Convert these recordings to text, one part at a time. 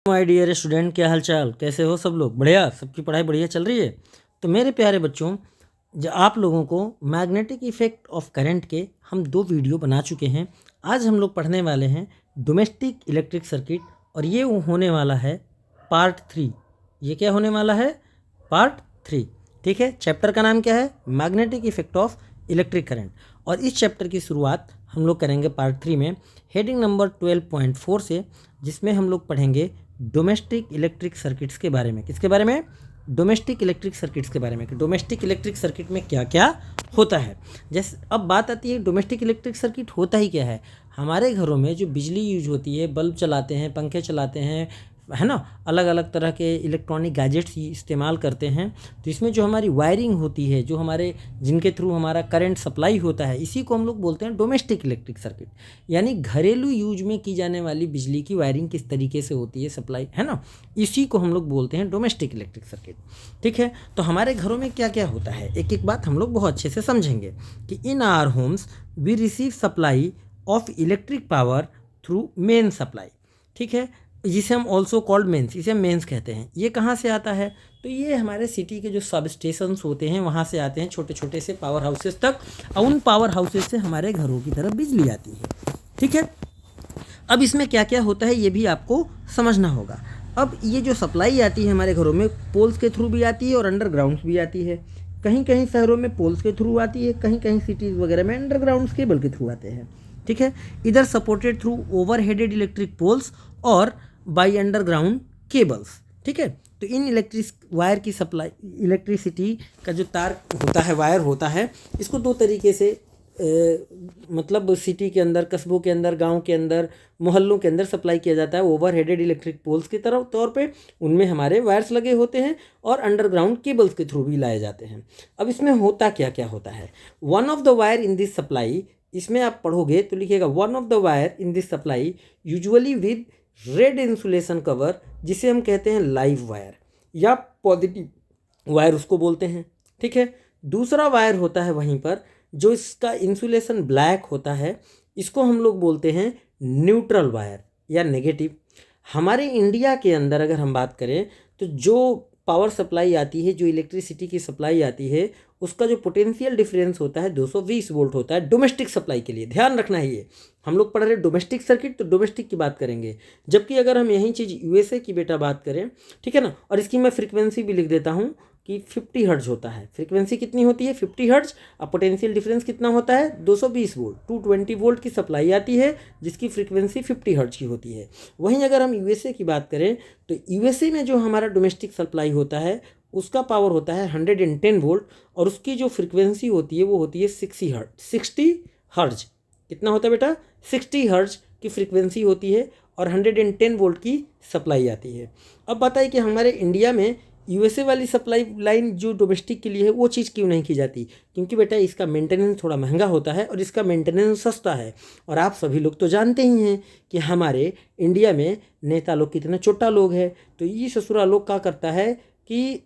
My dear student, क्या हाल चाल, कैसे हो सब लोग? बढ़िया, सबकी पढ़ाई बढ़िया चल रही है। तो मेरे प्यारे बच्चों, जो आप लोगों को मैग्नेटिक इफेक्ट ऑफ करंट के हम 2 वीडियो बना चुके हैं। आज हम लोग पढ़ने वाले हैं डोमेस्टिक इलेक्ट्रिक सर्किट, और ये होने वाला है पार्ट 3। ये क्या होने वाला है? पार्ट 3। ठीक है, चैप्टर का नाम क्या है? Magnetic effect of electric current. और इस चैप्टर की शुरुआत हम लोग करेंगे पार्ट 3 में हेडिंग नंबर 12.4 से, जिसमें हम लोग पढ़ेंगे डोमेस्टिक इलेक्ट्रिक सर्किट्स के बारे में। किसके बारे में? डोमेस्टिक इलेक्ट्रिक सर्किट्स के बारे में, कि डोमेस्टिक इलेक्ट्रिक सर्किट में क्या क्या होता है। जैसे अब बात आती है डोमेस्टिक इलेक्ट्रिक सर्किट होता ही क्या है। हमारे घरों में जो बिजली यूज होती है, बल्ब चलाते हैं, पंखे चलाते हैं, है ना, अलग अलग तरह के इलेक्ट्रॉनिक गैजेट्स इस्तेमाल करते हैं। तो इसमें जो हमारी वायरिंग होती है, जो हमारे जिनके थ्रू हमारा करंट सप्लाई होता है, इसी को हम लोग बोलते हैं डोमेस्टिक इलेक्ट्रिक सर्किट। यानी घरेलू यूज में की जाने वाली बिजली की वायरिंग किस तरीके से होती है, सप्लाई, है ना, इसी को हम लोग बोलते हैं डोमेस्टिक इलेक्ट्रिक सर्किट। ठीक है, तो हमारे घरों में क्या क्या होता है, एक एक बात हम लोग बहुत अच्छे से समझेंगे कि in our homes we receive supply of electric power through main supply. ठीक है, जिसे हम ऑल्सो कॉल्ड मेंस, इसे हम मेंस कहते हैं। ये कहाँ से आता है? तो ये हमारे सिटी के जो सब स्टेशंस होते हैं वहाँ से आते हैं, छोटे छोटे से पावर हाउसेस तक, और उन पावर हाउसेस से हमारे घरों की तरफ बिजली आती है। ठीक है, अब इसमें क्या क्या होता है ये भी आपको समझना होगा। अब ये जो सप्लाई आती है हमारे घरों में, पोल्स के थ्रू भी आती है और अंडरग्राउंड भी आती है। कहीं कहीं शहरों में पोल्स के थ्रू आती है, कहीं कहीं सिटीज़ वगैरह में अंडरग्राउंड केबल के थ्रू आते हैं। ठीक है, इधर supported through overheaded electric poles और बाई अंडरग्राउंड केबल्स। ठीक है, तो इन इलेक्ट्रिक वायर की सप्लाई, इलेक्ट्रिसिटी का जो तार होता है, वायर होता है, इसको 2 तरीके से मतलब सिटी के अंदर, कस्बों के अंदर, गांव के अंदर, मोहल्लों के अंदर सप्लाई किया जाता है। ओवरहेडेड इलेक्ट्रिक पोल्स की तरफ तौर पे उनमें हमारे वायर्स लगे होते हैं, और अंडरग्राउंड केबल्स के थ्रू भी लाए जाते हैं। अब इसमें होता क्या क्या होता है? One of the wire in this supply, इसमें आप पढ़ोगे तो लिखिएगा one of the wire in this supply usually with red insulation cover, जिसे हम कहते हैं लाइव वायर या पॉजिटिव वायर उसको बोलते हैं। ठीक है, दूसरा वायर होता है वहीं पर जो इसका इंसुलेशन ब्लैक होता है, इसको हम लोग बोलते हैं न्यूट्रल वायर या नेगेटिव। हमारे इंडिया के अंदर अगर हम बात करें तो जो पावर सप्लाई आती है, जो इलेक्ट्रिसिटी की सप्लाई आती है, उसका जो पोटेंशियल डिफरेंस होता है 220 वोल्ट होता है डोमेस्टिक सप्लाई के लिए। ध्यान रखना है, ये हम लोग पढ़ रहे हैं डोमेस्टिक सर्किट, तो डोमेस्टिक की बात करेंगे। जबकि अगर हम यही चीज़ यूएसए की बेटा बात करें, ठीक है ना, और इसकी मैं फ्रीक्वेंसी भी लिख देता हूँ कि 50 हर्ट्ज होता है। फ्रीक्वेंसी कितनी होती है? 50 हर्ट्ज। और पोटेंशियल डिफरेंस कितना होता है? 220 वोल्ट। 220 वोल्ट की सप्लाई आती है जिसकी फ्रीक्वेंसी 50 हर्ट्ज की होती है। वहीं अगर हम यूएसए की बात करें तो यूएसए में जो हमारा डोमेस्टिक सप्लाई होता है उसका पावर होता है 110 वोल्ट, और उसकी जो फ्रीक्वेंसी होती है वो होती है 60 हर्ट्ज। कितना होता है बेटा? 60 हर्ट्ज की फ्रीक्वेंसी होती है और 110 वोल्ट की सप्लाई आती है। अब बताइए कि हमारे इंडिया में यूएसए वाली सप्लाई लाइन जो डोमेस्टिक के लिए है वो चीज़ क्यों नहीं की जाती? क्योंकि बेटा इसका मेंटेनेंस थोड़ा महंगा होता है और इसका मेंटेनेंस सस्ता है। और आप सभी लोग तो जानते ही हैं कि हमारे इंडिया में नेता लोग कितने छोटा लोग हैं। तो ये ससुरा लोग क्या करता है कि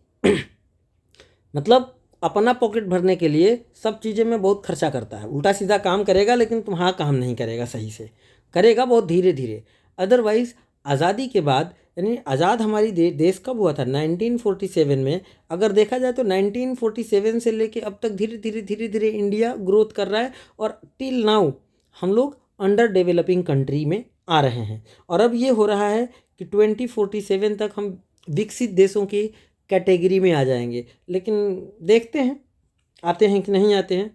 मतलब अपना पॉकेट भरने के लिए सब चीज़ें में बहुत खर्चा करता है। उल्टा सीधा काम करेगा लेकिन तुम्हारा काम नहीं करेगा, सही से करेगा, बहुत धीरे धीरे। अदरवाइज़ आज़ादी के बाद, यानी आज़ाद हमारी देश कब हुआ था? 1947 में। अगर देखा जाए तो 1947 से लेके अब तक धीरे धीरे इंडिया ग्रोथ कर रहा है, और टिल नाउ हम लोग अंडर डेवलपिंग कंट्री में आ रहे हैं। और अब ये हो रहा है कि 2047 तक हम विकसित देशों की कैटेगरी में आ जाएंगे। लेकिन देखते हैं आते हैं कि नहीं आते हैं,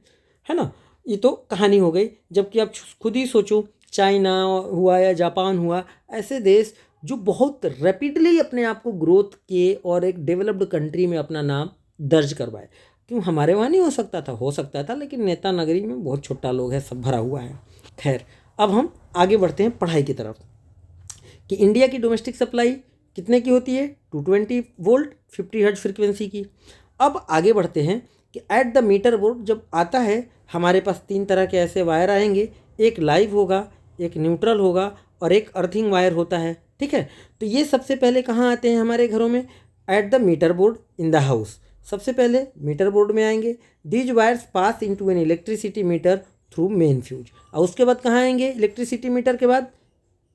है ना। ये तो कहानी हो गई। जबकि आप खुद ही सोचो, चाइना हुआ या जापान हुआ, ऐसे देश जो बहुत रैपिडली अपने आप को ग्रोथ किए और एक डेवलप्ड कंट्री में अपना नाम दर्ज करवाए। क्यों हमारे वहाँ नहीं हो सकता था? हो सकता था, लेकिन नेता नगरी में बहुत छोटा लोग है, सब भरा हुआ है। खैर, अब हम आगे बढ़ते हैं पढ़ाई की तरफ कि इंडिया की डोमेस्टिक सप्लाई कितने की होती है? 220 वोल्ट 50 हर्ट्ज फ्रीक्वेंसी की। अब आगे बढ़ते हैं कि एट द मीटर बोर्ड जब आता है हमारे पास 3 तरह के ऐसे वायर आएंगे। एक लाइव होगा, एक न्यूट्रल होगा और एक अर्थिंग वायर होता है। ठीक है, तो ये सबसे पहले कहाँ आते हैं हमारे घरों में? At the meter board in the house. सबसे पहले मीटर बोर्ड में आएंगे। These wires pass into an electricity meter through main fuse. और उसके बाद कहाँ आएंगे? इलेक्ट्रिसिटी मीटर के बाद,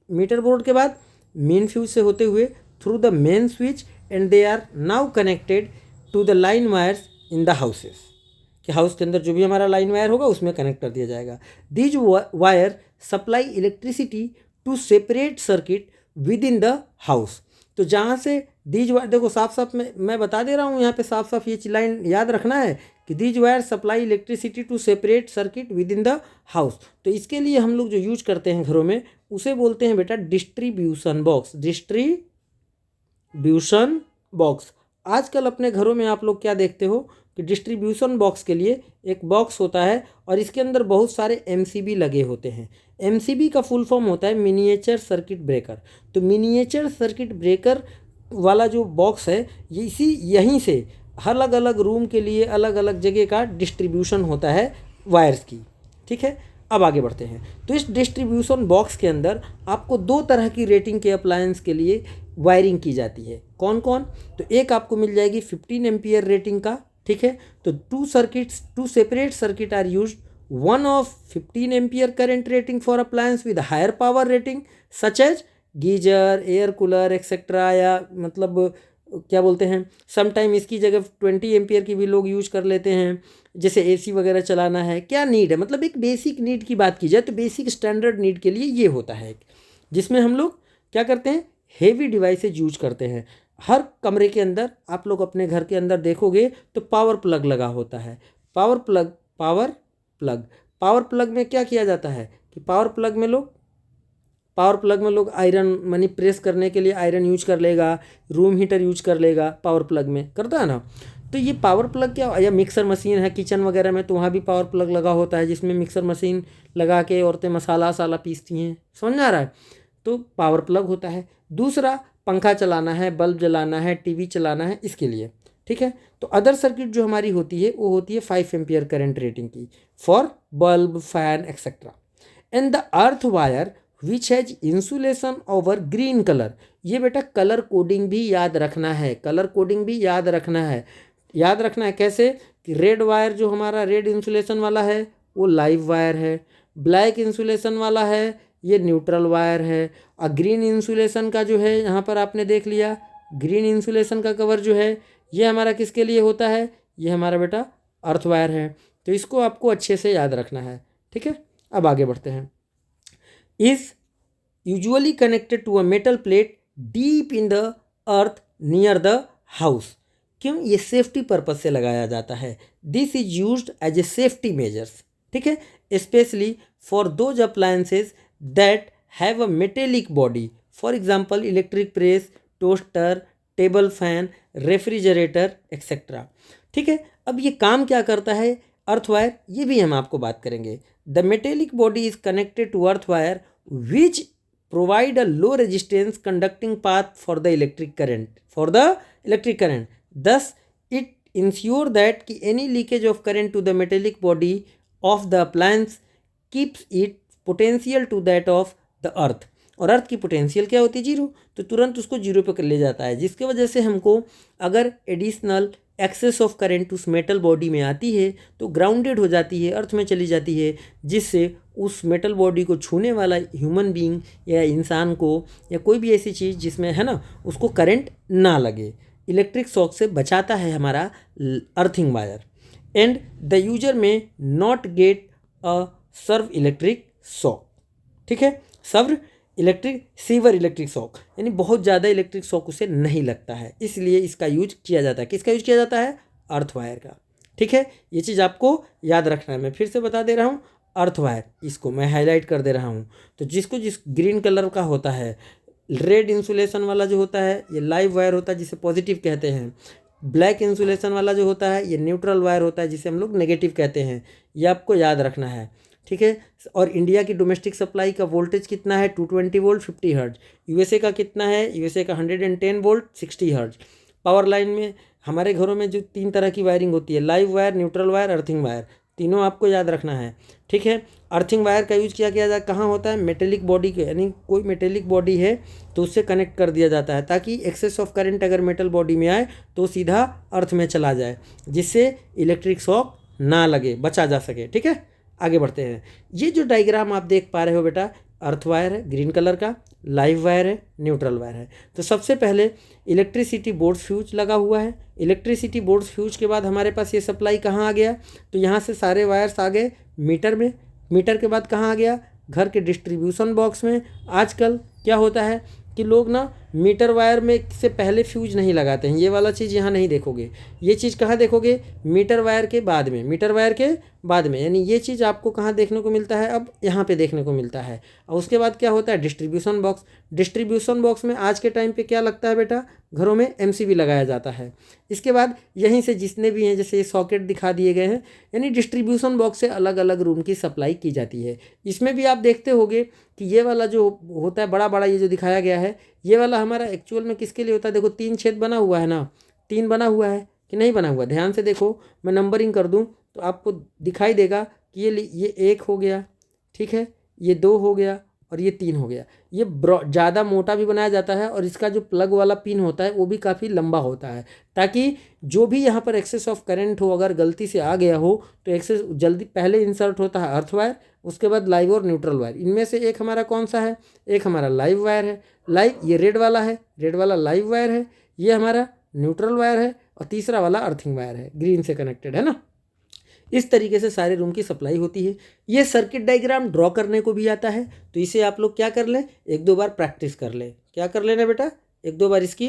मीटर बोर्ड के बाद मेन फ्यूज से होते हुए through the main switch and they are now connected to the line wires in the houses, कि हाउस के अंदर जो भी हमारा लाइन वायर होगा उसमें कनेक्ट कर दिया जाएगा। These wire supply electricity to separate circuit within the house. तो जहाँ से दीज वायर, देखो साफ साफ मैं बता दे रहा हूँ यहाँ पे, साफ साफ ये लाइन याद रखना है कि these wire supply electricity to separate circuit within the house. तो इसके लिए हम लोग जो यूज करते हैं घरों में उसे बोलते हैं बेटा डिस्ट्रीब्यूशन बॉक्स। Distribution box. आजकल अपने घरों में आप लोग क्या देखते हो कि डिस्ट्रीब्यूशन बॉक्स के लिए एक बॉक्स होता है और इसके अंदर बहुत सारे एमसीबी लगे होते हैं। एमसीबी का फुल फॉर्म होता है मिनिएचर सर्किट ब्रेकर। तो मिनिएचर सर्किट ब्रेकर वाला जो बॉक्स है ये यहीं से अलग अलग रूम के लिए अलग अलग जगह का डिस्ट्रीब्यूशन होता है वायर्स की। ठीक है, अब आगे बढ़ते हैं। तो इस डिस्ट्रीब्यूशन बॉक्स के अंदर आपको दो तरह की रेटिंग के अप्लायंस के लिए वायरिंग की जाती है। कौन कौन? तो एक आपको मिल जाएगी 15 एम्पियर रेटिंग का। ठीक है, तो two separate circuit are used, one of 15 ampere current rating for appliance with higher power rating such as geyser, air cooler etcetera, या मतलब क्या बोलते हैं समटाइम इसकी जगह 20 एम्पियर की भी लोग यूज कर लेते हैं, जैसे एसी वगैरह चलाना है। क्या नीड है, मतलब एक बेसिक नीड की बात की जाए तो बेसिक स्टैंडर्ड नीड के लिए ये होता है, जिसमें हम लोग क्या करते हैं, हेवी डिवाइसेज यूज करते हैं। हर कमरे के अंदर आप लोग अपने घर के अंदर देखोगे तो पावर प्लग लगा होता है। पावर प्लग में क्या किया जाता है कि पावर प्लग में लोग आयरन मनी प्रेस करने के लिए आयरन यूज कर लेगा, रूम हीटर यूज कर लेगा, पावर प्लग में करता है ना। तो ये पावर प्लग क्या, या मिक्सर मशीन है किचन वगैरह में तो वहाँ भी पावर प्लग लगा होता है, जिसमें मिक्सर मशीन लगा के औरतें मसाला पीसती हैं, समझ आ रहा है। तो पावर प्लग होता है। दूसरा पंखा चलाना है, बल्ब जलाना है, टीवी चलाना है, इसके लिए। ठीक है, तो अदर सर्किट जो हमारी होती है वो होती है 5 एम्पियर करंट रेटिंग की for bulb, fan etcetera. And the earth wire which has insulation over green colour. ये बेटा कलर कोडिंग भी याद रखना है, याद रखना है कैसे कि रेड वायर जो हमारा रेड इंसुलेशन वाला है वो लाइव वायर है, ब्लैक इंसुलेशन वाला है ये न्यूट्रल वायर है, और ग्रीन इंसुलेशन का जो है यहाँ पर आपने देख लिया, ग्रीन इंसुलेशन का कवर जो है ये हमारा किसके लिए होता है, ये हमारा बेटा अर्थ वायर है। तो इसको आपको अच्छे से याद रखना है। ठीक है, अब आगे बढ़ते हैं। Is usually connected to a metal plate deep in the earth near the house. क्यों? ये सेफ्टी पर्पज से लगाया जाता है। This is used as a safety measures. ठीक है, specially for those appliances that have a metallic body, for example electric press, toaster, table fan, refrigerator etcetera. ठीक है, अब ये काम क्या करता है अर्थ वायर, ये भी हम आपको बात करेंगे। The metallic body is connected to earth wire which provide a low resistance conducting path for the electric current. Thus it ensure that कि any leakage of current to the metallic body of the appliance keeps it potential to that of the earth। और अर्थ की potential क्या होती है, zero, तो तुरंत उसको zero पे कर ले जाता है, जिसके वजह से हमको अगर एडिशनल एक्सेस ऑफ करंट उस मेटल बॉडी में आती है तो ग्राउंडेड हो जाती है, अर्थ में चली जाती है, जिससे उस मेटल बॉडी को छूने वाला ह्यूमन बीइंग या इंसान को या कोई भी ऐसी चीज़ जिसमें है ना उसको करंट ना लगे। इलेक्ट्रिक शॉक से बचाता है हमारा earthing wire. And the user may not get a severe electric shock. ठीक है, सीवर इलेक्ट्रिक शॉक यानी बहुत ज़्यादा इलेक्ट्रिक शॉक उसे नहीं लगता है, इसलिए इसका यूज किया जाता है। किसका यूज किया जाता है? अर्थ वायर का। ठीक है, ये चीज़ आपको याद रखना है। मैं फिर से बता दे रहा हूँ, अर्थ वायर, इसको मैं हाईलाइट कर दे रहा हूँ। तो जिस ग्रीन कलर का होता है, रेड इंसुलेशन वाला जो होता है ये लाइव वायर होता है जिसे पॉजिटिव कहते हैं। ब्लैक इंसुलेशन वाला जो होता है ये न्यूट्रल वायर होता है जिसे हम लोग नेगेटिव कहते हैं। ये आपको याद रखना है। ठीक है, और इंडिया की डोमेस्टिक सप्लाई का वोल्टेज कितना है? 220 वोल्ट 50 हर्ट्ज। यूएसए का कितना है? यूएसए का 110 वोल्ट 60 हर्ट्ज। पावर लाइन में हमारे घरों में जो 3 तरह की वायरिंग होती है, live wire, neutral wire, earthing wire, तीनों आपको याद रखना है। ठीक है, अर्थिंग वायर का यूज किया जाए कहाँ होता है? मेटेलिक बॉडी के, यानी कोई मेटेलिक बॉडी है तो उससे कनेक्ट कर दिया जाता है ताकि एक्सेस ऑफ करंट अगर मेटल बॉडी में आए तो सीधा अर्थ में चला जाए, जिससे इलेक्ट्रिक शॉक ना लगे, बचा जा सके। ठीक है, आगे बढ़ते हैं। ये जो डायग्राम आप देख पा रहे हो बेटा, अर्थ वायर है ग्रीन कलर का, लाइव वायर है, न्यूट्रल वायर है। तो सबसे पहले इलेक्ट्रिसिटी बोर्ड फ्यूज लगा हुआ है। इलेक्ट्रिसिटी बोर्ड फ्यूज के बाद हमारे पास ये सप्लाई कहाँ आ गया, तो यहाँ से सारे वायर्स आ गए मीटर में। मीटर के बाद कहाँ आ गया, घर के डिस्ट्रीब्यूशन बॉक्स में। आजकल क्या होता है कि लोग ना मीटर वायर में से पहले फ्यूज नहीं लगाते हैं, ये वाला चीज़ यहाँ नहीं देखोगे। ये चीज़ कहाँ देखोगे, मीटर वायर के बाद में, मीटर वायर के बाद में। यानी ये चीज़ आपको कहाँ देखने को मिलता है, अब यहाँ पे देखने को मिलता है। और उसके बाद क्या होता है, डिस्ट्रीब्यूशन बॉक्स। डिस्ट्रीब्यूशन बॉक्स में आज के टाइम पे क्या लगता है बेटा, घरों में एमसीबी लगाया जाता है। इसके बाद यहीं से जितने भी हैं, जैसे ये सॉकेट दिखा दिए गए हैं, यानी डिस्ट्रीब्यूशन बॉक्स से अलग अलग रूम की सप्लाई की जाती है। इसमें भी आप देखते होंगे कि ये वाला जो होता है बड़ा बड़ा, ये जो दिखाया गया है, ये वाला हमारा एक्चुअल में किसके लिए होता है। देखो 3 छेद बना हुआ है ना, 3 बना हुआ है कि नहीं बना हुआ, ध्यान से देखो। मैं नंबरिंग कर दूं तो आपको दिखाई देगा कि ये 1 हो गया, ठीक है, ये 2 हो गया और ये 3 हो गया। ये ज़्यादा मोटा भी बनाया जाता है और इसका जो प्लग वाला पिन होता है वो भी काफ़ी लंबा होता है, ताकि जो भी यहाँ पर एक्सेस ऑफ करंट हो, अगर गलती से आ गया हो तो एक्सेस जल्दी पहले इंसर्ट होता है अर्थ वायर, उसके बाद लाइव और न्यूट्रल वायर। इनमें से एक हमारा कौन सा है, एक हमारा लाइव वायर है। लाइव ये रेड वाला है, रेड वाला लाइव वायर है, ये हमारा न्यूट्रल वायर है और तीसरा वाला अर्थिंग वायर है, ग्रीन से कनेक्टेड है ना। इस तरीके से सारे रूम की सप्लाई होती है। ये सर्किट डायग्राम ड्रॉ करने को भी आता है, तो इसे आप लोग क्या कर लें, 1-2 बार प्रैक्टिस कर लें। क्या कर लेना बेटा, 1-2 बार इसकी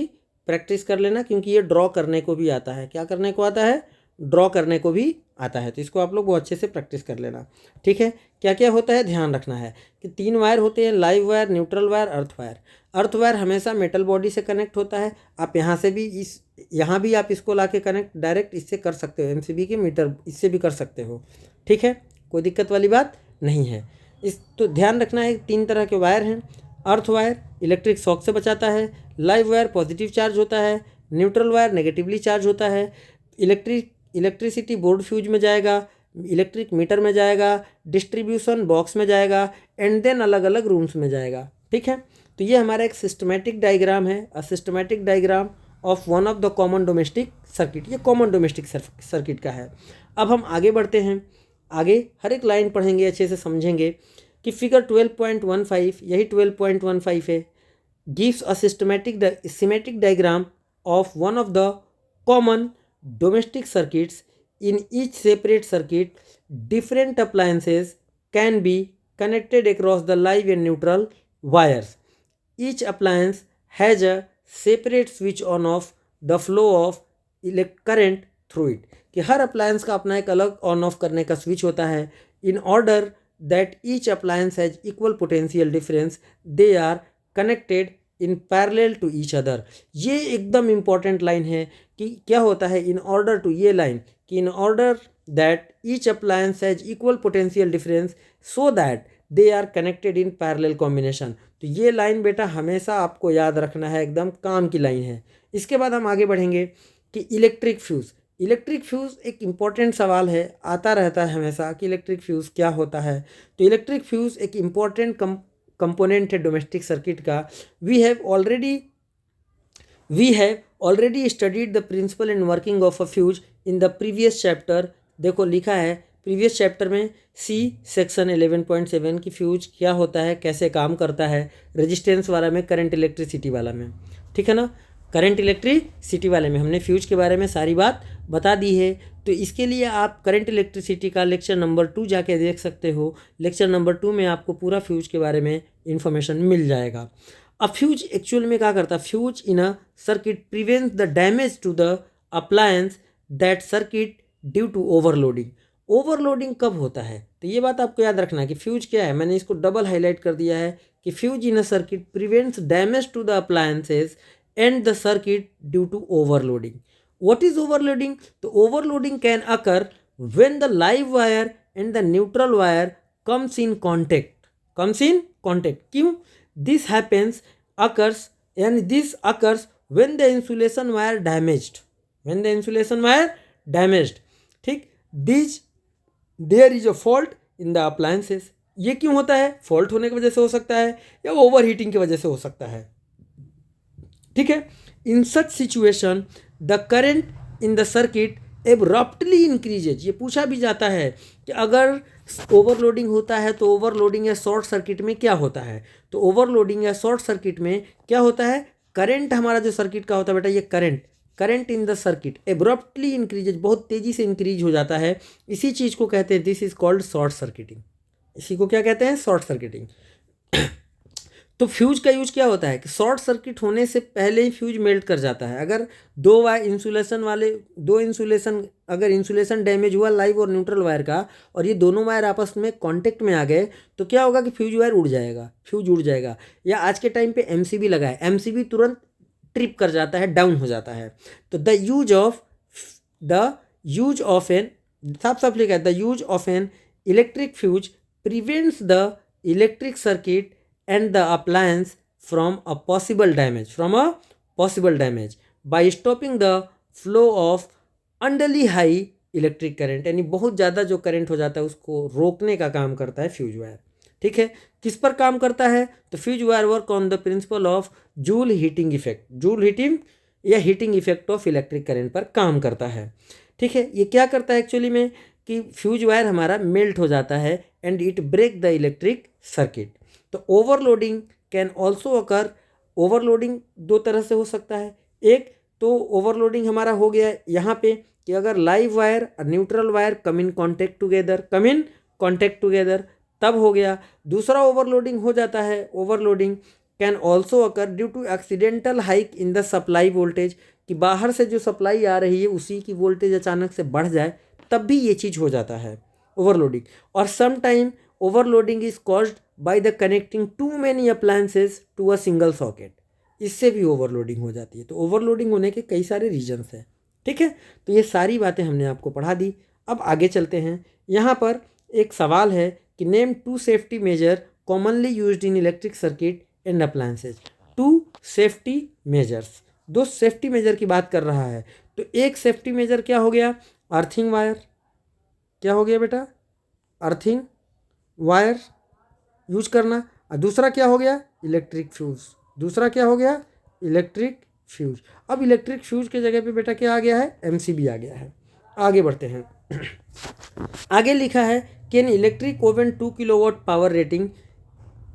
प्रैक्टिस कर लेना, क्योंकि ये ड्रॉ करने को भी आता है। क्या करने को आता है, ड्रॉ करने को भी आता है। तो इसको आप लोग बहुत अच्छे से प्रैक्टिस कर लेना, ठीक है। क्या क्या होता है ध्यान रखना है कि 3 वायर होते हैं, live wire, neutral wire, earth wire. Earth wire हमेशा मेटल बॉडी से कनेक्ट होता है। आप यहाँ से भी यहाँ भी आप इसको लाके कनेक्ट डायरेक्ट इससे कर सकते हो, एमसीबी के मीटर इससे भी कर सकते हो, ठीक है, कोई दिक्कत वाली बात नहीं है। इस तो ध्यान रखना है 3 तरह के वायर हैं। अर्थ वायर इलेक्ट्रिक शॉक से बचाता है, लाइव वायर पॉजिटिव चार्ज होता है, न्यूट्रल वायर नेगेटिवली चार्ज होता है। इलेक्ट्रिसिटी बोर्ड फ्यूज में जाएगा, इलेक्ट्रिक मीटर में जाएगा, डिस्ट्रीब्यूशन बॉक्स में जाएगा, एंड देन अलग अलग रूम्स में जाएगा, ठीक है। तो ये हमारा एक सिस्टमेटिक डायग्राम है, a systematic diagram of one of the common domestic circuit. ये कॉमन डोमेस्टिक सर्किट का है। अब हम आगे बढ़ते हैं, आगे हर एक लाइन पढ़ेंगे, अच्छे से समझेंगे कि फिगर 12.15, यही 12.15 है, gives a systematic diagram of one of the common domestic circuits. In each separate circuit, different appliances can be connected across the live and neutral wires. Each appliance has a separate switch on off the flow of current through it. कि हर appliance का अपना एक अलग on off करने का switch होता है। In order that each appliance has equal potential difference, they are connected in parallel to each other. ये एकदम इम्पॉर्टेंट लाइन है कि क्या होता है, इन ऑर्डर टू, ये लाइन कि in order that each appliance has equal potential difference so that they are connected in parallel combination. तो ये लाइन बेटा हमेशा आपको याद रखना है, एकदम काम की लाइन है। इसके बाद हम आगे बढ़ेंगे कि इलेक्ट्रिक फ्यूज़। इलेक्ट्रिक फ्यूज़ एक इम्पॉर्टेंट सवाल है, आता रहता है हमेशा कि इलेक्ट्रिक फ्यूज़ क्या होता है। तो इलेक्ट्रिक फ्यूज़ एक इम्पॉर्टेंट कंपोनेंट है डोमेस्टिक सर्किट का। We have already studied the principle and working of a fuse in the previous chapter. देखो लिखा है प्रीवियस चैप्टर में सी सेक्शन 11.7 की फ्यूज क्या होता है, कैसे काम करता है, रेजिस्टेंस वाला में, करंट इलेक्ट्रिसिटी वाला में, ठीक है ना। करंट इलेक्ट्रिसिटी वाले में हमने फ्यूज के बारे में सारी बात बता दी है। तो इसके लिए आप करंट इलेक्ट्रिसिटी का लेक्चर नंबर 2 जाके देख सकते हो। लेक्चर नंबर 2 में आपको पूरा फ्यूज के बारे में इंफॉर्मेशन मिल जाएगा। अब फ्यूज एक्चुअल में क्या करता है, fuse in a circuit prevents the damage to the appliance that circuit due to overloading. Overloading कब होता है, तो ये बात आपको याद रखना है कि फ्यूज क्या है। मैंने इसको डबल हाईलाइट कर दिया है कि fuse in a circuit prevents damage to the appliances and the circuit due to overloading. What is overloading? The overloading can occur when the live wire and the neutral wire comes in contact. क्यों? This occurs when the insulation wire damaged. ठीक, there is a fault in the appliances. ये क्यों होता है, fault होने की वजह से हो सकता है या ओवर हीटिंग की वजह से हो सकता है, ठीक है। In such situation the current in the circuit abruptly increases. ये पूछा भी जाता है कि अगर ओवरलोडिंग होता है तो ओवरलोडिंग या शॉर्ट सर्किट में क्या होता है, तो ओवरलोडिंग या शॉर्ट सर्किट में क्या होता है, करंट हमारा जो सर्किट का होता है बेटा, ये current in the circuit abruptly increases, बहुत तेजी से इंक्रीज हो जाता है। इसी चीज़ को कहते हैं, this is called short circuiting. इसी को क्या कहते हैं, शॉर्ट सर्किटिंग। तो फ्यूज का यूज क्या होता है कि शॉर्ट सर्किट होने से पहले ही फ्यूज मेल्ट कर जाता है। अगर दो वायर इंसुलेशन वाले, दो इंसुलेशन, अगर इंसुलेशन डैमेज हुआ लाइव और न्यूट्रल वायर का, और ये दोनों वायर आपस में कांटेक्ट में आ गए, तो क्या होगा कि फ्यूज वायर उड़ जाएगा, फ्यूज उड़ जाएगा। या आज के टाइम पे एमसीबी लगा है, एमसीबी तुरंत ट्रिप कर जाता है, डाउन हो जाता है। तो द यूज ऑफ एन, साफ साफ लिखा है, the use of an electric fuse prevents the electric circuit and the appliance from a possible damage by stopping the flow of unduly high electric current, यानी बहुत ज़्यादा जो करंट हो जाता है उसको रोकने का काम करता है फ्यूज वायर। ठीक है, किस पर काम करता है, तो fuse wire work on the principle of Joule heating effect, Joule heating या heating effect of electric current पर काम करता है। ठीक है, ये क्या करता है एक्चुअली में कि फ्यूज वायर हमारा मेल्ट हो जाता है and it break the electric circuit. तो overloading can also occur, overloading दो तरह से हो सकता है। एक तो ओवरलोडिंग हमारा हो गया यहाँ पे कि अगर लाइव वायर और neutral wire come in contact together, तब हो गया। दूसरा ओवरलोडिंग हो जाता है, overloading can also occur due to accidental hike in the supply voltage, कि बाहर से जो सप्लाई आ रही है उसी की वोल्टेज अचानक से बढ़ जाए, तब भी ये चीज़ हो जाता है ओवरलोडिंग। और some time overloading is caused by the connecting too many appliances to a single socket, इससे भी ओवरलोडिंग हो जाती है। तो ओवरलोडिंग होने के कई सारे रीजन्स हैं। ठीक है, तो ये सारी बातें हमने आपको पढ़ा दी। अब आगे चलते हैं। यहाँ पर एक सवाल है कि name 2 safety major commonly used in electric circuit and appliances. 2 safety measures, 2 safety major की बात कर रहा है। तो एक सेफ्टी मेजर क्या हो गया, अर्थिंग वायर, क्या हो गया बेटा, अर्थिंग वायर यूज करना। और दूसरा क्या हो गया, इलेक्ट्रिक फ्यूज, दूसरा क्या हो गया, इलेक्ट्रिक फ्यूज। अब इलेक्ट्रिक फ्यूज के जगह पे बेटा क्या आ गया है, एमसीबी आ गया है। आगे बढ़ते हैं। आगे लिखा है कि an electric oven 2 kilowatt power rating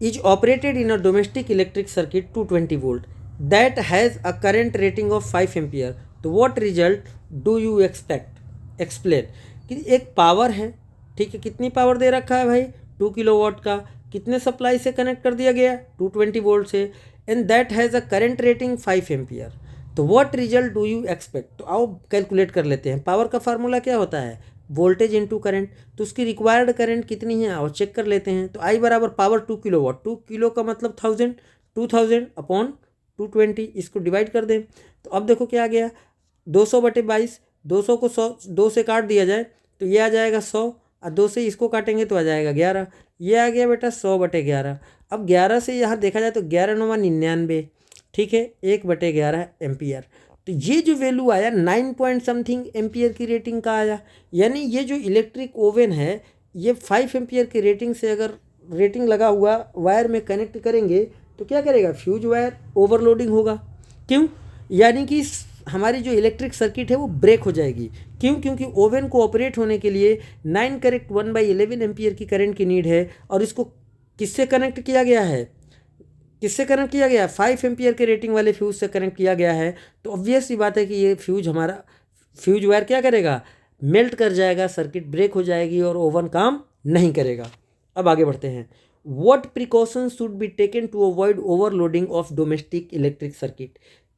is operated in a domestic electric circuit 220 volt that has a current rating of 5 ampere. तो what result do you explain कि एक पावर है, ठीक है, कितनी पावर दे रखा है भाई, 2 किलोवाट का, कितने सप्लाई से कनेक्ट कर दिया गया, 220 वोल्ट से, and that has a current rating 5 ampere. तो what result do you expect, तो आओ कैलकुलेट कर लेते हैं। पावर का फार्मूला क्या होता है, वोल्टेज इनटू करंट, तो उसकी रिक्वायर्ड करंट कितनी है और चेक कर लेते हैं। तो आई बराबर पावर 2 किलोवाट, 2 किलो का मतलब 1000, 2000 अपॉन 220, इसको डिवाइड कर दें। तो अब देखो क्या आ गया, 200/22, 200 को 100 2 से काट दिया जाए तो ये आ जाएगा 100, और 2 से इसको काटेंगे तो आ जाएगा 11, ये आ गया बेटा 100/11। अब 11 से यहाँ देखा जाए तो 11 9 99, ठीक है, 1/11 एम्पियर। तो ये जो वैल्यू आया 9 पॉइंट समथिंग एम्पियर की रेटिंग का आया। यानी ये जो इलेक्ट्रिक ओवन है ये 5 एम्पियर की रेटिंग से अगर रेटिंग लगा हुआ वायर में कनेक्ट करेंगे तो क्या करेगा, फ्यूज वायर ओवरलोडिंग होगा। क्यों, यानी कि हमारी जो इलेक्ट्रिक सर्किट है वो ब्रेक हो जाएगी। क्यों, क्योंकि ओवन को ऑपरेट होने के लिए 9 करेक्ट 1/11 एम्पियर की करंट की नीड है, और इसको किससे कनेक्ट किया गया है, किससे कनेक्ट किया गया, 5 एम्पियर के रेटिंग वाले फ्यूज से कनेक्ट किया गया है। तो ऑब्वियस सी बात है कि ये फ्यूज हमारा, फ्यूज वायर क्या करेगा, मेल्ट कर जाएगा, सर्किट ब्रेक हो जाएगी और ओवन काम नहीं करेगा। अब आगे बढ़ते हैं। What precautions should be taken to avoid overloading of domestic electric circuit,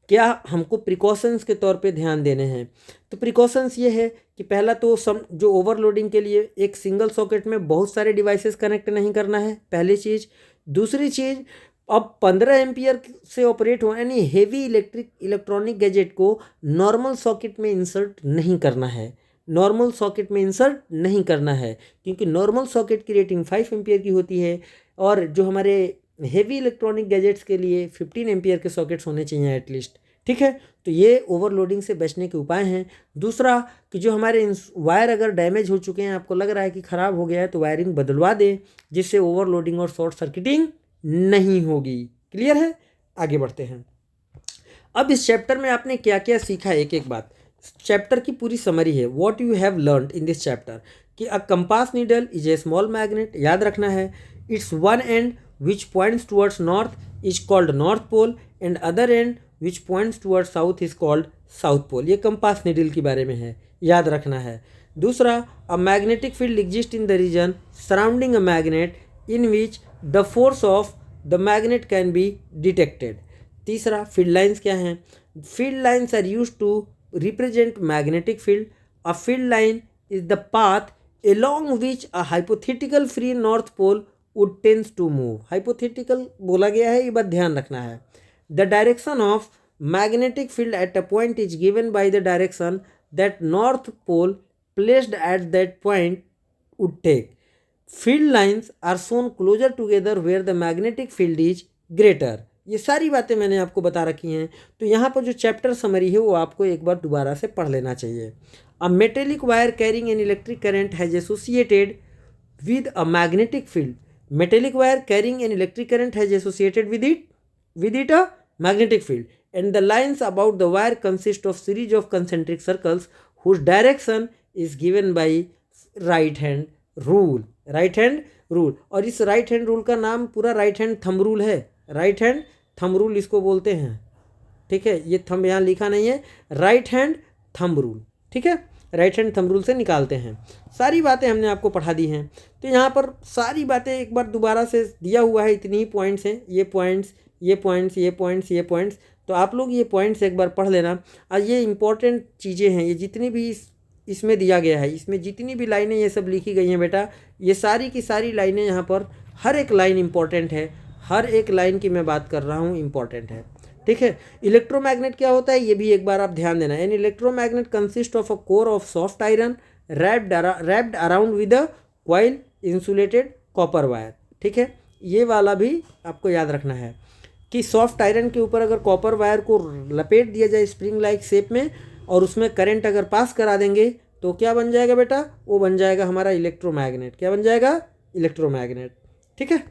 क्या हमको प्रिकॉशंस के तौर पे ध्यान देने हैं। तो प्रिकॉशंस ये है कि पहला तो जो ओवरलोडिंग के लिए एक सिंगल सॉकेट में बहुत सारे डिवाइसेस कनेक्ट नहीं करना है, पहली चीज़। दूसरी चीज़, अब 15 एम्पियर से ऑपरेट हो यानी हेवी इलेक्ट्रॉनिक गैजेट को नॉर्मल सॉकेट में इंसर्ट नहीं करना है, नॉर्मल सॉकेट में इंसर्ट नहीं करना है, क्योंकि नॉर्मल सॉकेट की रेटिंग 5 एम्पियर की होती है, और जो हमारे हेवी इलेक्ट्रॉनिक गैजेट्स के लिए 15 एम्पियर के सॉकेट्स होने चाहिए एटलीस्ट। ठीक है, तो ये ओवरलोडिंग से बचने के उपाय हैं। दूसरा कि जो हमारे वायर अगर डैमेज हो चुके हैं, आपको लग रहा है कि ख़राब हो गया है, तो वायरिंग बदलवा दें, जिससे ओवरलोडिंग और शॉर्ट सर्किटिंग नहीं होगी। क्लियर है, आगे बढ़ते हैं। अब इस चैप्टर में आपने क्या क्या सीखा, एक एक बात, चैप्टर की पूरी समरी है, what you have learned in this chapter. कि a compass needle is a small magnet, याद रखना है। Its one end which points towards north is called north pole and other end which points towards south is called south pole. ये compass needle के बारे में है, याद रखना है। दूसरा, a magnetic field exist in the region surrounding a magnet in which the force of the magnet can be detected. तीसरा, फील्ड लाइन्स क्या हैं? Field lines are use to represent magnetic field. A field line is the path along which a hypothetical free north pole would tends to move। hypothetical बोला गया है, ये बात ध्यान रखना है। The direction of magnetic field at a point is given by the direction that north pole placed at that point would take। Field lines are shown closer together where the magnetic field is greater। ये सारी बातें मैंने आपको बता रखी हैं, तो यहाँ पर जो चैप्टर समरी है वो आपको एक बार दोबारा से पढ़ लेना चाहिए। A metallic wire carrying an electric current has associated with a magnetic field। Metallic wire carrying an electric current has associated with it a magnetic field, and the lines about the wire consist of series of concentric circles whose direction is given by right hand rule। right hand rule, और इस right hand rule का नाम पूरा right hand thumb rule है। Right hand thumb rule इसको बोलते हैं, ठीक है। ये थंब यहाँ लिखा नहीं है, राइट हैंड थंब रूल, ठीक है। राइट हैंड थंब रूल से निकालते हैं। सारी बातें हमने आपको पढ़ा दी हैं, तो यहाँ पर सारी बातें एक बार दोबारा से दिया हुआ है। इतनी ही पॉइंट्स हैं, ये पॉइंट्स, ये पॉइंट्स, ये पॉइंट्स, ये पॉइंट्स, तो आप लोग ये पॉइंट्स एक बार पढ़ लेना। और ये इंपॉर्टेंट चीज़ें हैं, ये जितनी भी इसमें दिया गया है, इसमें जितनी भी लाइनें ये सब लिखी गई हैं बेटा, ये सारी की सारी लाइनें यहाँ पर हर एक लाइन इंपॉर्टेंट है। हर एक लाइन की मैं बात कर रहा हूँ इंपॉर्टेंट है, ठीक है। इलेक्ट्रोमैग्नेट क्या होता है ये भी एक बार आप ध्यान देना। An electromagnet consist of a core of soft iron wrapped around with a coil insulated copper wire, ठीक है। ये वाला भी आपको याद रखना है कि सॉफ्ट आयरन के ऊपर अगर कॉपर वायर को लपेट दिया जाए स्प्रिंग लाइक शेप में, और उसमें करंट अगर पास करा देंगे तो क्या बन जाएगा बेटा? वो बन जाएगा हमारा इलेक्ट्रोमैग्नेट। क्या बन जाएगा? इलेक्ट्रोमैग्नेट, ठीक है।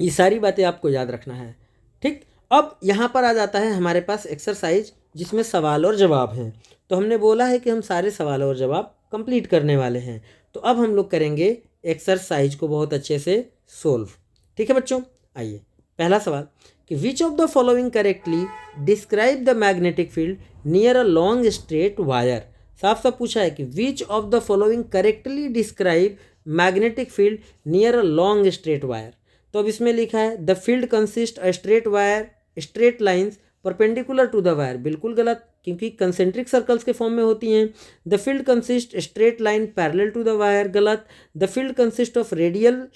ये सारी बातें आपको याद रखना है, ठीक। अब यहाँ पर आ जाता है हमारे पास एक्सरसाइज, जिसमें सवाल और जवाब हैं। तो हमने बोला है कि हम सारे सवाल और जवाब कंप्लीट करने वाले हैं, तो अब हम लोग करेंगे एक्सरसाइज को बहुत अच्छे से सोल्व, ठीक है बच्चों। आइए, पहला सवाल कि which of the following correctly describe the magnetic field near a long straight wire. साफ साफ पूछा है कि which of the following correctly describe magnetic field near a long straight wire. तो अब इसमें लिखा है the field consist a straight wire straight lines perpendicular to the wire. बिल्कुल गलत, क्योंकि कंसेंट्रिक सर्कल्स के फॉर्म में होती हैं। The field consist straight line parallel to the wire, गलत। The field consist of radial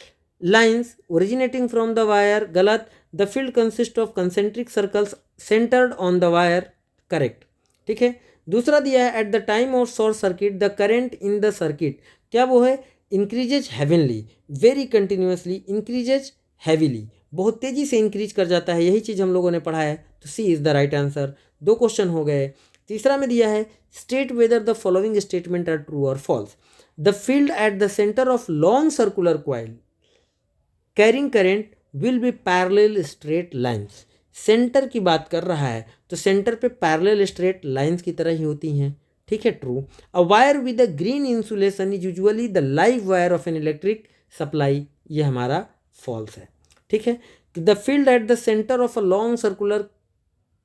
lines originating from the wire, गलत। The field consist of concentric circles centred on the wire, correct, ठीक है। दूसरा दिया है at the time of short circuit the current in the circuit, क्या वो है? Increases heavily, very continuously, increases heavily, बहुत तेजी से इंक्रीज कर जाता है। यही चीज़ हम लोगों ने पढ़ा है, तो C is the right answer. 2 question हो गए। तीसरा में दिया है state whether the following statement are true और false. The field at the centre of long circular coil carrying current will be parallel straight lines. Centre की बात कर रहा है, तो सेंटर पे पैरेलल स्ट्रेट लाइन्स की तरह ही होती हैं, ठीक है, true. A wire with a green insulation is usually the live wire of an electric supply, ये हमारा फॉल्स है, ठीक है। The field at the centre of a long circular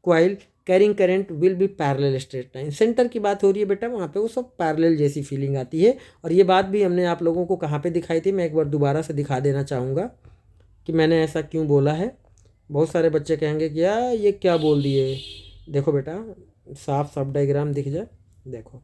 coil carrying current will be parallel straight line. Centre की बात हो रही है बेटा, वहाँ पे वो सब पैरेलल जैसी फीलिंग आती है। और ये बात भी हमने आप लोगों को कहाँ पे दिखाई थी, मैं एक बार दोबारा से दिखा देना चाहूँगा कि मैंने ऐसा क्यों बोला है। बहुत सारे बच्चे कहेंगे कि यार ये क्या बोल दिए। देखो बेटा, साफ साफ डायग्राम दिख जाए, देखो।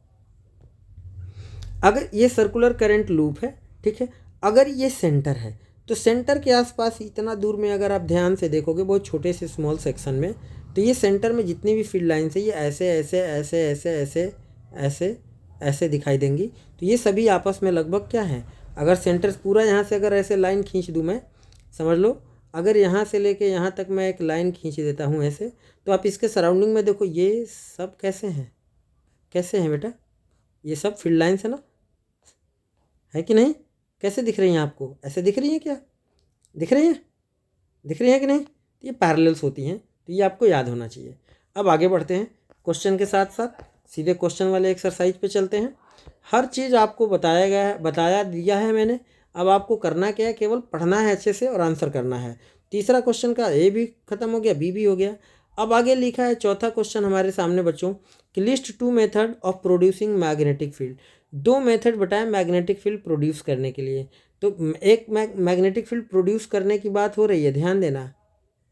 अगर ये सर्कुलर करंट लूप है, ठीक है, अगर ये सेंटर है, तो सेंटर के आसपास इतना दूर में अगर आप ध्यान से देखोगे बहुत छोटे से स्मॉल सेक्शन में, तो ये सेंटर में जितनी भी फील्ड लाइन्स है ये ऐसे ऐसे ऐसे ऐसे ऐसे ऐसे ऐसे दिखाई देंगी। तो ये सभी आपस में लगभग क्या है, अगर सेंटर पूरा यहाँ से अगर ऐसे लाइन खींच दूँ मैं, समझ लो, अगर यहाँ से लेके यहाँ तक मैं एक लाइन खींच देता हूँ ऐसे, तो आप इसके सराउंडिंग में देखो ये सब कैसे हैं, कैसे हैं बेटा? ये सब फील्ड लाइन्स है ना, है कि नहीं? कैसे दिख रही हैं आपको? ऐसे दिख रही हैं क्या? दिख रही हैं? दिख रही हैं कि नहीं? तो ये पैरेलल्स होती हैं, तो ये आपको याद होना चाहिए। अब आगे बढ़ते हैं क्वेश्चन के साथ साथ, सीधे क्वेश्चन वाले एक्सरसाइज पे चलते हैं। हर चीज़ आपको बताया गया है, बताया दिया है मैंने। अब आपको करना क्या है, केवल पढ़ना है अच्छे से और आंसर करना है। तीसरा क्वेश्चन का ए भी खत्म हो गया, बी भी हो गया। अब आगे लिखा है चौथा क्वेश्चन हमारे सामने बच्चों कि list 2 method of producing magnetic field. 2 method बताएं मैग्नेटिक फील्ड प्रोड्यूस करने के लिए। तो एक मैग्नेटिक फील्ड प्रोड्यूस करने की बात हो रही है, ध्यान देना,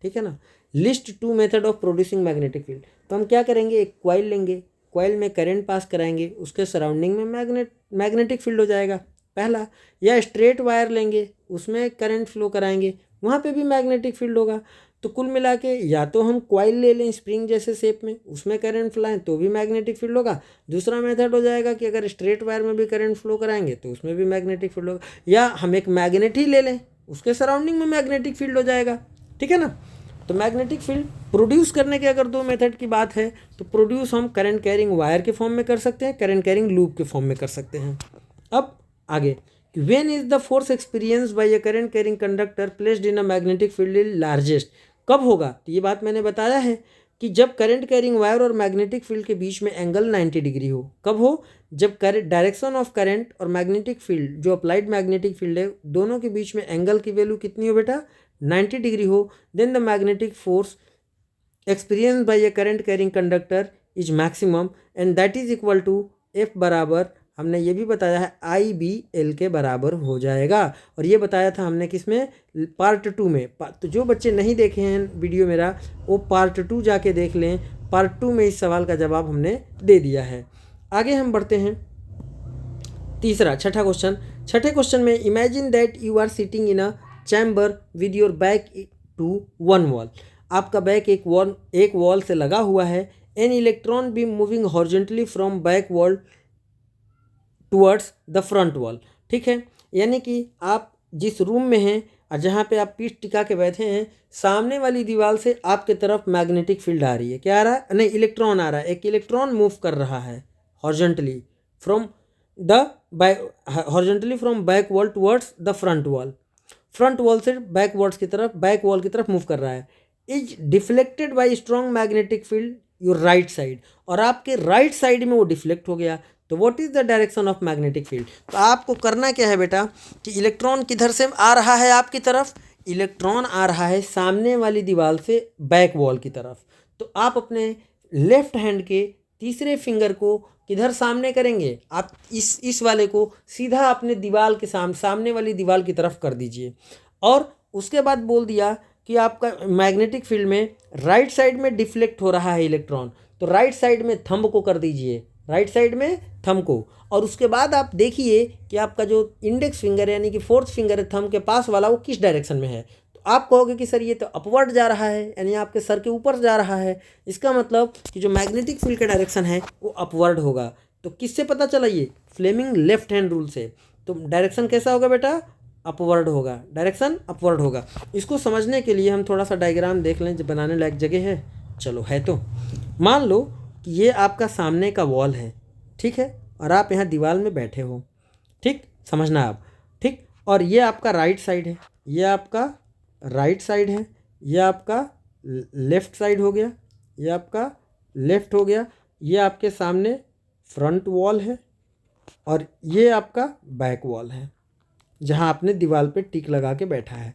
ठीक है ना। List 2 method of producing magnetic field. तो हम क्या करेंगे, एक कॉइल लेंगे, कॉइल में करंट पास कराएंगे, उसके सराउंडिंग में मैग्नेटिक फील्ड हो जाएगा पहला। या स्ट्रेट वायर लेंगे, उसमें करंट फ्लो कराएंगे, वहाँ पे भी मैग्नेटिक फील्ड होगा। तो कुल मिला के या तो हम कॉइल ले लें स्प्रिंग जैसे शेप में, उसमें करंट फ्लाएं तो भी मैग्नेटिक फील्ड होगा। दूसरा मेथड हो जाएगा कि अगर स्ट्रेट वायर में भी करंट फ्लो कराएंगे तो उसमें भी मैग्नेटिक फील्ड होगा। या हम एक मैग्नेट ही ले लें, उसके सराउंडिंग में मैग्नेटिक फील्ड हो जाएगा, ठीक है ना। तो मैग्नेटिक फील्ड प्रोड्यूस करने के अगर 2 मेथड की बात है तो प्रोड्यूस हम करंट कैरिंग वायर के फॉर्म में कर सकते हैं, करंट कैरिंग लूप के फॉर्म में कर सकते हैं। अब आगे, when is the force experience by a current carrying conductor placed in a magnetic field is largest. कब होगा, तो ये बात मैंने बताया है कि जब करंट कैरिंग वायर और मैग्नेटिक फील्ड के बीच में एंगल 90 डिग्री हो। कब हो, जब डायरेक्शन ऑफ करंट और मैग्नेटिक फील्ड जो अप्लाइड मैग्नेटिक फील्ड है दोनों के बीच में एंगल की वैल्यू कितनी हो बेटा, 90 डिग्री हो। Then the magnetic force experience by a current carrying conductor is maximum and that is equal to F बराबर, हमने ये भी बताया है आई बी एल के बराबर हो जाएगा। और ये बताया था हमने किसमें, पार्ट 2 में। तो जो बच्चे नहीं देखे हैं वीडियो मेरा, वो पार्ट 2 जाके देख लें। पार्ट 2 में इस सवाल का जवाब हमने दे दिया है। आगे हम बढ़ते हैं छठा क्वेश्चन। छठे क्वेश्चन में imagine that you are sitting in a chamber with your back to one wall. आपका बैक एक वॉल से लगा हुआ है। An electron beam moving horizontally from back wall towards the front wall, ठीक है। यानी कि आप जिस रूम में हैं और जहाँ पे आप पीठ टिका के बैठे हैं, सामने वाली दीवार से आपके तरफ मैग्नेटिक फील्ड आ रही है। क्या आ रहा है, नहीं, इलेक्ट्रॉन आ रहा है। एक इलेक्ट्रॉन मूव कर रहा है horizontally from horizontally from back wall towards the front wall. Front wall से बैक वॉल की तरफ मूव कर रहा है। Is deflected by strong magnetic field your right side, और आपके राइट साइड में वो डिफ्लेक्ट हो गया। तो what is the direction of magnetic field. तो आपको करना क्या है बेटा कि इलेक्ट्रॉन किधर से आ रहा है आपकी तरफ, इलेक्ट्रॉन आ रहा है सामने वाली दीवार से बैक वॉल की तरफ। तो आप अपने लेफ्ट हैंड के तीसरे फिंगर को किधर सामने करेंगे, आप इस वाले को सीधा अपने दीवार के सामने वाली दीवार की तरफ कर दीजिए। और उसके बाद बोल दिया कि आपका मैग्नेटिक फील्ड में राइट साइड में डिफ्लेक्ट हो रहा है इलेक्ट्रॉन, तो राइट साइड में थंब को कर दीजिए, राइट साइड में थंब को। और उसके बाद आप देखिए कि आपका जो इंडेक्स फिंगर यानी कि फोर्थ फिंगर है थंब के पास वाला, वो किस डायरेक्शन में है। तो आप कहोगे कि सर ये तो अपवर्ड जा रहा है, यानी आपके सर के ऊपर जा रहा है। इसका मतलब कि जो मैग्नेटिक फील्ड का डायरेक्शन है वो अपवर्ड होगा। तो किससे पता चला, ये फ्लेमिंग लेफ्ट हैंड रूल से। तो डायरेक्शन कैसा होगा बेटा, अपवर्ड होगा, डायरेक्शन अपवर्ड होगा। इसको समझने के लिए हम थोड़ा सा डायग्राम देख लें, जब बनाने लायक जगह है, चलो है। तो मान लो कि ये आपका सामने का वॉल है, ठीक है, और आप यहाँ दीवार में बैठे हो, ठीक, समझना आप, ठीक। और ये आपका राइट साइड है, ये आपका राइट साइड है, ये आपका लेफ्ट साइड हो गया, ये आपका लेफ्ट हो गया, ये आपके सामने फ्रंट वॉल है, और ये आपका बैक वॉल है जहाँ आपने दीवार पे टिक लगा के बैठा है।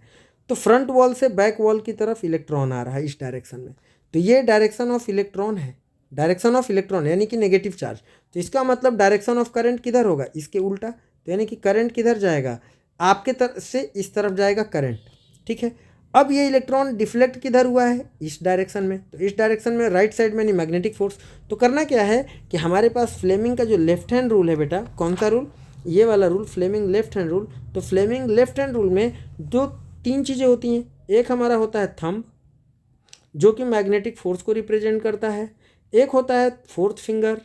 तो फ्रंट वॉल से बैक वॉल की तरफ इलेक्ट्रॉन आ रहा है इस डायरेक्शन में। तो ये डायरेक्शन ऑफ इलेक्ट्रॉन है, डायरेक्शन ऑफ इलेक्ट्रॉन यानी कि नेगेटिव चार्ज। तो इसका मतलब डायरेक्शन ऑफ करंट किधर होगा, इसके उल्टा। तो यानी कि करंट किधर जाएगा, आपके तरफ से इस तरफ जाएगा करंट, ठीक है। अब ये इलेक्ट्रॉन डिफ्लेक्ट किधर हुआ है, इस डायरेक्शन में। तो इस डायरेक्शन में राइट साइड में नहीं मैग्नेटिक फोर्स। तो करना क्या है कि हमारे पास फ्लेमिंग का जो लेफ्ट हैंड रूल है बेटा, कौन सा रूल, ये वाला rule, Fleming left hand rule. तो फ्लेमिंग लेफ्ट हैंड रूल में जो 3 चीज़ें होती हैं, एक हमारा होता है थंब जो कि मैग्नेटिक फोर्स को रिप्रेजेंट करता है, एक होता है फोर्थ फिंगर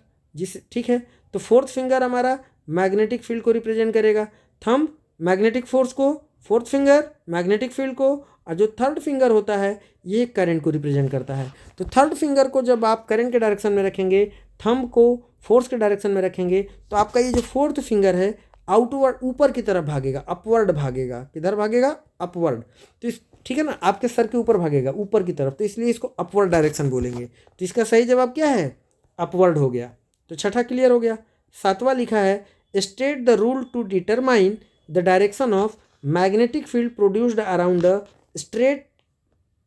ठीक है। तो फोर्थ फिंगर हमारा मैग्नेटिक फील्ड को रिप्रेजेंट करेगा, थंब मैग्नेटिक फोर्स को, फोर्थ फिंगर मैग्नेटिक फील्ड को, और जो थर्ड फिंगर होता है ये करंट को रिप्रेजेंट करता है। तो थर्ड फिंगर को जब आप करंट के डायरेक्शन में रखेंगे, थंब को फोर्स के डायरेक्शन में रखेंगे, तो आपका ये जो फोर्थ फिंगर है आउटवर्ड ऊपर की तरफ भागेगा, अपवर्ड भागेगा। किधर भागेगा, अपवर्ड। तो इस ठीक है ना, आपके सर के ऊपर भागेगा, ऊपर की तरफ। तो इसलिए इसको अपवर्ड डायरेक्शन बोलेंगे। तो इसका सही जवाब क्या है, अपवर्ड हो गया। तो छठा क्लियर हो गया। सातवां लिखा है state the rule to determine the direction of magnetic field produced around a straight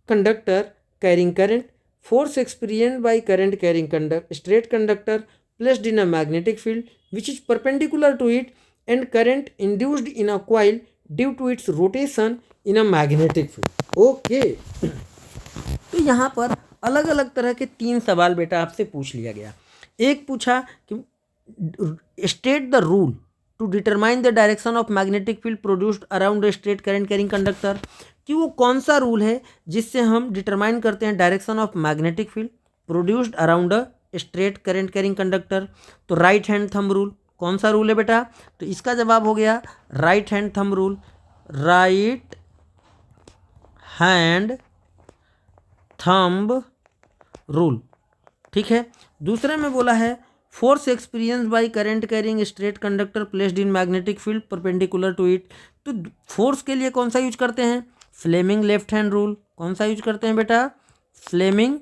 conductor carrying current. Force experienced by current carrying straight conductor placed in a magnetic field which is perpendicular to it, and current induced in a coil due to its rotation in a magnetic field. Okay. तो यहाँ पर अलग अलग तरह के 3 सवाल बेटा आपसे पूछ लिया गया। एक पूछा कि state the rule to determine the direction of magnetic field produced around straight current carrying conductor, कि वो कौन सा रूल है जिससे हम डिटरमाइन करते हैं direction of magnetic field produced around a straight current carrying conductor. तो राइट हैंड थंब रूल। कौन सा रूल है बेटा? तो इसका जवाब हो गया right hand thumb rule, right hand thumb rule. ठीक है। दूसरे में बोला है force experience by current carrying straight conductor placed in magnetic field perpendicular to इट। तो फोर्स के लिए कौन सा यूज करते हैं? Fleming left hand rule. कौन सा यूज करते हैं बेटा? Fleming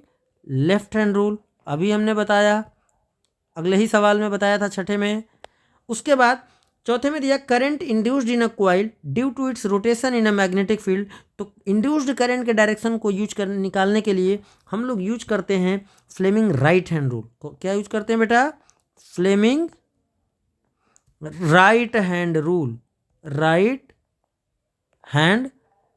left hand rule. अभी हमने बताया, अगले ही सवाल में बताया था, छठे में। उसके बाद चौथे में दिया current induced in a coil due to its rotation in a magnetic field. तो इंड्यूस्ड करंट के डायरेक्शन को निकालने के लिए हम लोग यूज करते हैं फ्लेमिंग राइट हैंड रूल। क्या यूज करते हैं बेटा? Fleming right hand rule, right hand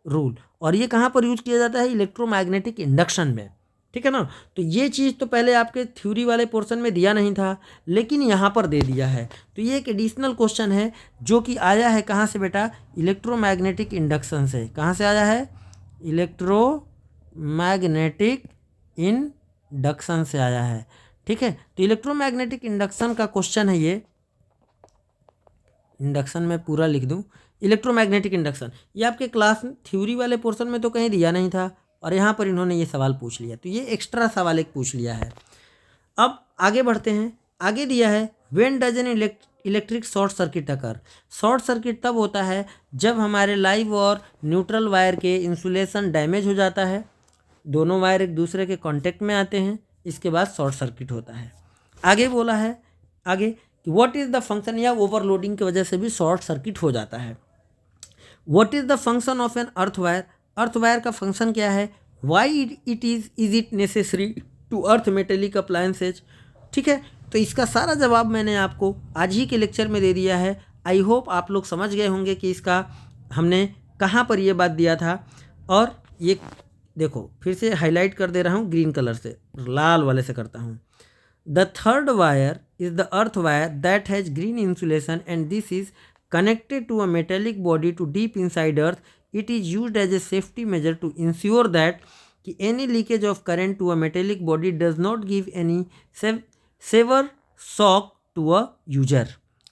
rule. और ये कहाँ पर यूज किया जाता है? इलेक्ट्रोमैग्नेटिक इंडक्शन में। ठीक है ना। तो ये चीज़ तो पहले आपके थ्योरी वाले पोर्शन में दिया नहीं था, लेकिन यहाँ पर दे दिया है। तो ये एक एडिशनल क्वेश्चन है जो कि आया है कहाँ से बेटा? इलेक्ट्रोमैग्नेटिक इंडक्शन से। कहाँ से आया है? इलेक्ट्रोमैग्नेटिक इंडक्शन से आया है। ठीक है। तो इलेक्ट्रोमैग्नेटिक इंडक्शन का क्वेश्चन है ये। इंडक्शन में पूरा लिख दूँ, इलेक्ट्रोमैग्नेटिक इंडक्शन। ये आपके क्लास थ्योरी वाले पोर्शन में तो कहीं दिया नहीं था, और यहाँ पर इन्होंने ये सवाल पूछ लिया। तो ये एक्स्ट्रा सवाल एक पूछ लिया है। अब आगे बढ़ते हैं। आगे दिया है when does an electric short circuit occur. Short circuit तब होता है जब हमारे लाइव और न्यूट्रल वायर के इंसुलेशन डैमेज हो जाता है, दोनों वायर एक दूसरे के कांटेक्ट में आते हैं, इसके बाद शॉर्ट सर्किट होता है। आगे बोला है आगे कि व्हाट इज़ द फंक्शन, या ओवरलोडिंग की वजह से भी शॉर्ट सर्किट हो जाता है। What is the function of an earth wire. Earth wire का फंक्शन क्या है? Why is it necessary to earth metallic appliances. ठीक है। तो इसका सारा जवाब मैंने आपको आज ही के लेक्चर में दे दिया है। आई होप आप लोग समझ गए होंगे कि इसका हमने कहाँ पर ये बात दिया था। और ये देखो फिर से हाईलाइट कर दे रहा हूँ ग्रीन कलर से, लाल वाले से करता हूँ। The third wire is the earth wire that has green insulation and this is connected to a metallic body to deep inside earth. It is used as a safety measure to ensure that any leakage of current to a metallic body does not give any severe shock to a user.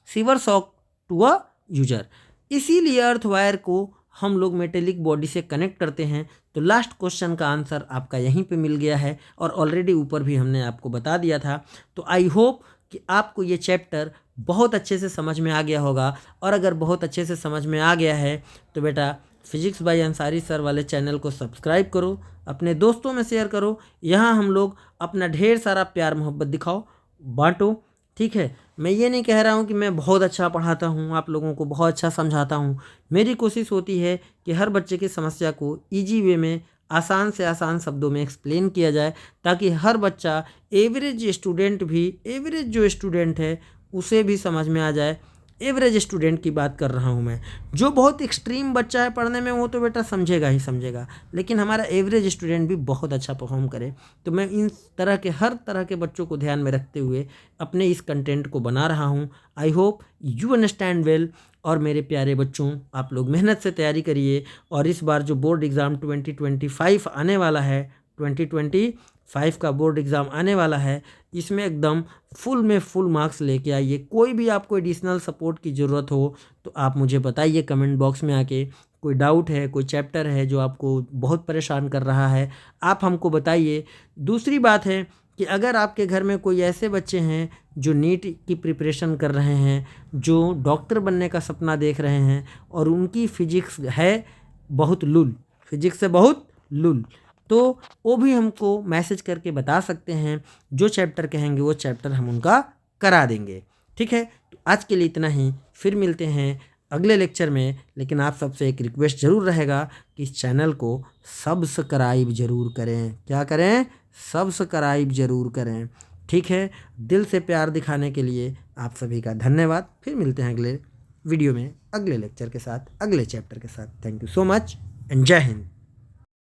Severe shock to a user. इसीलिए earth wire को हम लोग metallic body से connect करते हैं। तो last question का answer आपका यहीं पे मिल गया है, और ऑलरेडी ऊपर भी हमने आपको बता दिया था। तो आई होप कि आपको ये चैप्टर बहुत अच्छे से समझ में आ गया होगा। और अगर बहुत अच्छे से समझ में आ गया है तो बेटा फिजिक्स बाय अंसारी सर वाले चैनल को सब्सक्राइब करो, अपने दोस्तों में शेयर करो। यहाँ हम लोग अपना ढेर सारा प्यार मोहब्बत दिखाओ, बांटो। ठीक है। मैं ये नहीं कह रहा हूँ कि मैं बहुत अच्छा पढ़ाता हूँ, आप लोगों को बहुत अच्छा समझाता हूँ। मेरी कोशिश होती है कि हर बच्चे की समस्या को ईजी वे में, आसान से आसान शब्दों में एक्सप्लेन किया जाए, ताकि हर बच्चा, एवरेज स्टूडेंट भी, एवरेज जो स्टूडेंट है उसे भी समझ में आ जाए। एवरेज स्टूडेंट की बात कर रहा हूँ मैं। जो बहुत एक्सट्रीम बच्चा है पढ़ने में वो तो बेटा समझेगा ही समझेगा, लेकिन हमारा एवरेज स्टूडेंट भी बहुत अच्छा परफॉर्म करे। तो मैं इन तरह के हर तरह के बच्चों को ध्यान में रखते हुए अपने इस कंटेंट को बना रहा हूँ। I hope you understand well. और मेरे प्यारे बच्चों, आप लोग मेहनत से तैयारी करिए। और इस बार जो बोर्ड एग्ज़ाम 2025 आने वाला है, 2025 का बोर्ड एग्ज़ाम आने वाला है, इसमें एकदम फुल में फुल मार्क्स लेके आइए। कोई भी आपको एडिशनल सपोर्ट की ज़रूरत हो तो आप मुझे बताइए कमेंट बॉक्स में आके। कोई डाउट है, कोई चैप्टर है जो आपको बहुत परेशान कर रहा है, आप हमको बताइए। दूसरी बात है कि अगर आपके घर में कोई ऐसे बच्चे हैं जो नीट की प्रिपरेशन कर रहे हैं, जो डॉक्टर बनने का सपना देख रहे हैं, और उनकी फिजिक्स है बहुत लुल, फिजिक्स से बहुत लुल, तो वो भी हमको मैसेज करके बता सकते हैं। जो चैप्टर कहेंगे वो चैप्टर हम उनका करा देंगे। ठीक है, तो आज के लिए इतना ही, फिर मिलते हैं अगले लेक्चर में। लेकिन आप सबसे एक रिक्वेस्ट ज़रूर रहेगा कि इस चैनल को सब्सक्राइब ज़रूर करें। क्या करें? सब्सक्राइब ज़रूर करें। ठीक है, दिल से प्यार दिखाने के लिए आप सभी का धन्यवाद। फिर मिलते हैं अगले वीडियो में, अगले लेक्चर के साथ, अगले चैप्टर के साथ। Thank you so much and जय हिंद।